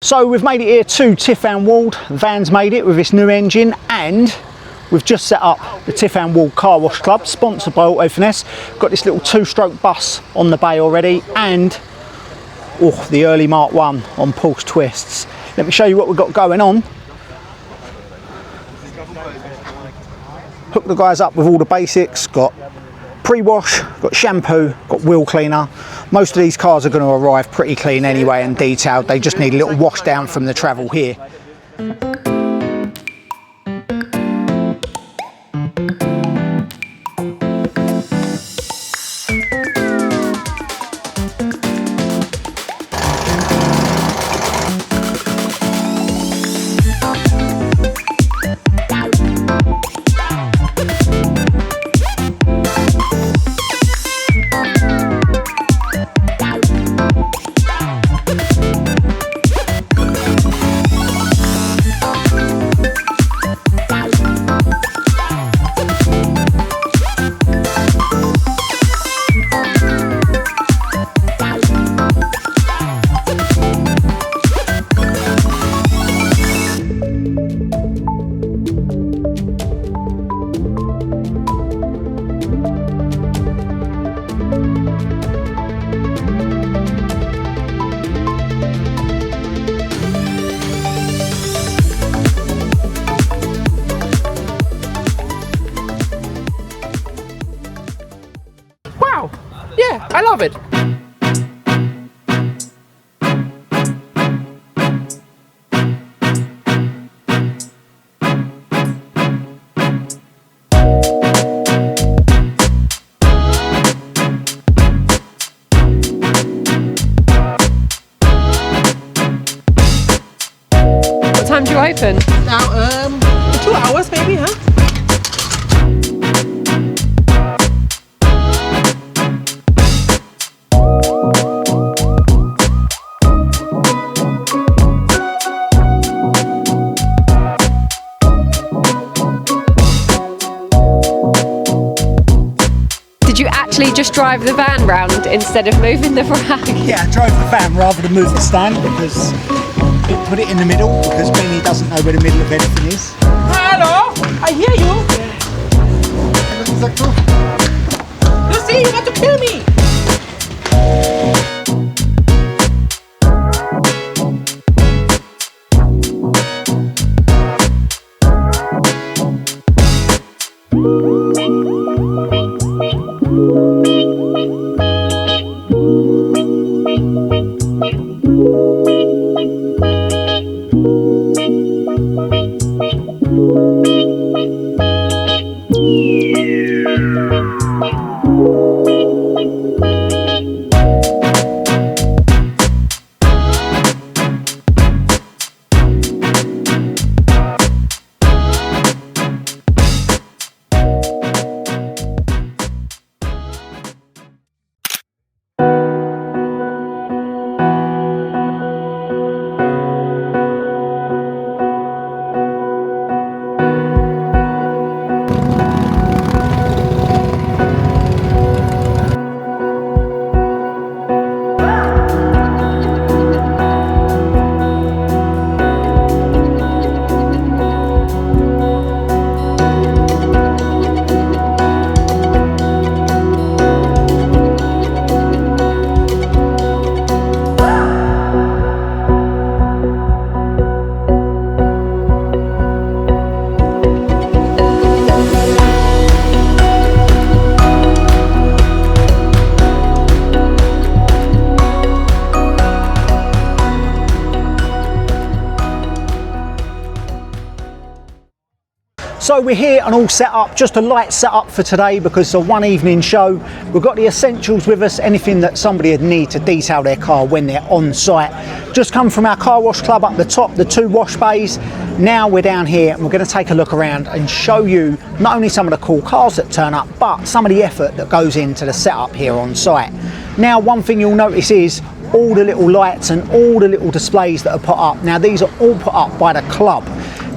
So we've made it here to Tief Im Wald. Van's made it with this new engine, and we've just set up the Tief Im Wald Car Wash Club, sponsored by Auto Finesse. Got this little two-stroke bus on the bay already, and the early Mark 1 on Porsche twists. Let me show you what we've got going on. Hook the guys up with all the basics. Got pre-wash, got shampoo, got wheel cleaner. Most of these cars are going to arrive pretty clean anyway and detailed. They just need a little wash down from the travel here. Wow, yeah, I love it. What time do you open? Now, 2 hours maybe, huh? Did you actually just drive the van round instead of moving the rag? Yeah, I drove the van rather than move the stand because it put it in the middle, because Benny doesn't know where the middle of anything is. Hello, I hear you. Lucy, you want to kill me? So we're here and all set up, just a light setup for today because it's a one evening show. We've got the essentials with us, anything that somebody would need to detail their car when they're on site. Just come from our car wash club up the top, the two wash bays. Now we're down here and we're going to take a look around and show you not only some of the cool cars that turn up, but some of the effort that goes into the setup here on site. Now, one thing you'll notice is all the little lights and all the little displays that are put up. Now, these are all put up by the club.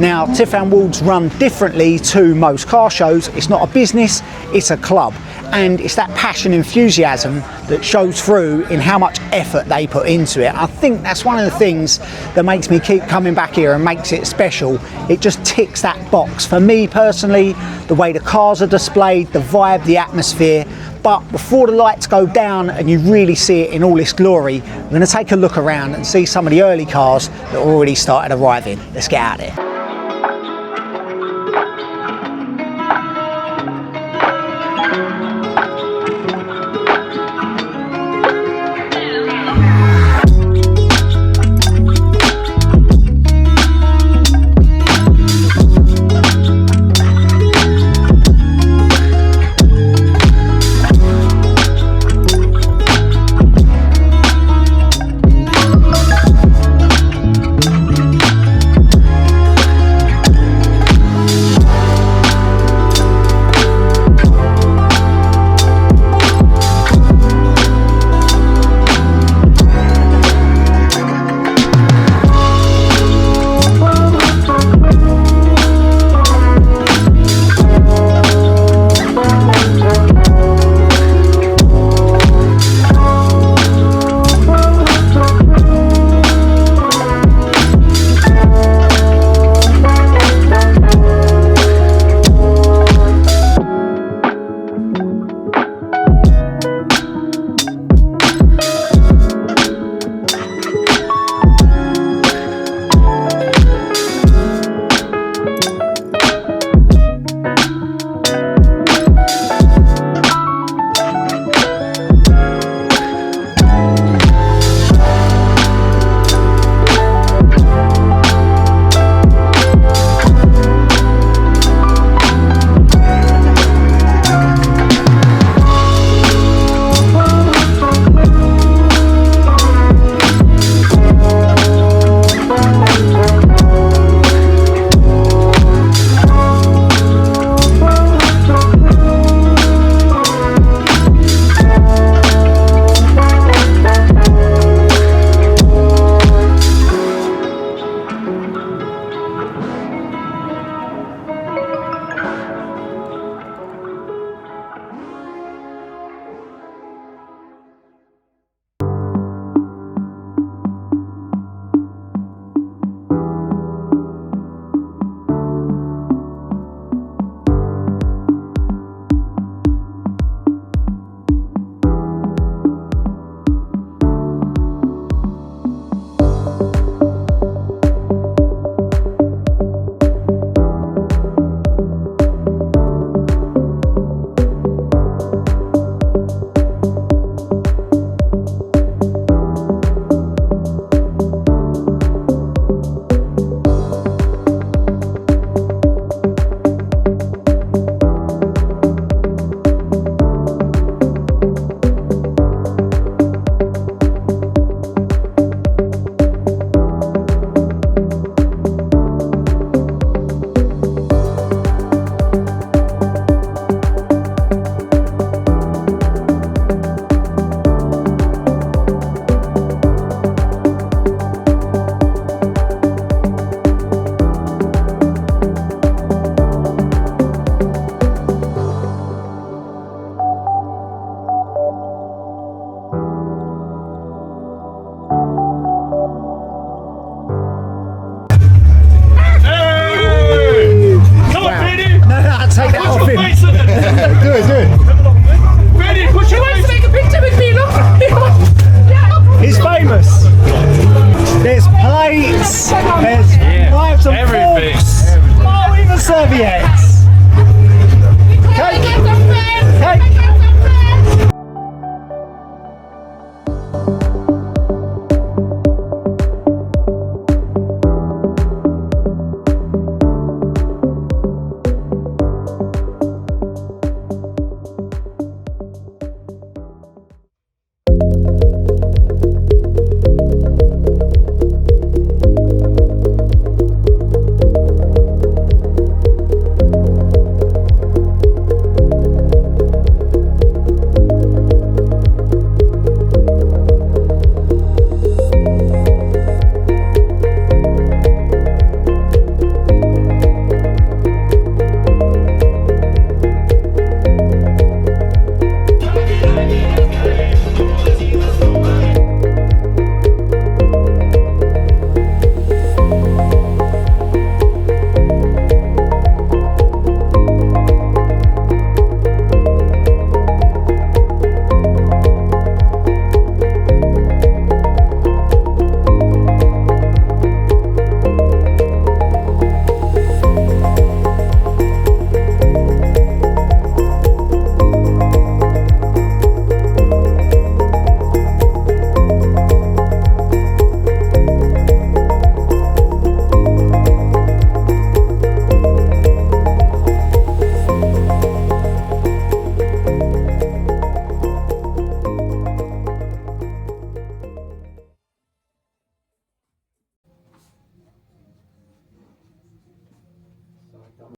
Now, Tief Im Wald's run differently to most car shows. It's not a business, it's a club. And it's that passion, enthusiasm that shows through in how much effort they put into it. I think that's one of the things that makes me keep coming back here and makes it special. It just ticks that box. For me personally, the way the cars are displayed, the vibe, the atmosphere. But before the lights go down and you really see it in all its glory, we're going to take a look around and see some of the early cars that already started arriving. Let's get out of there.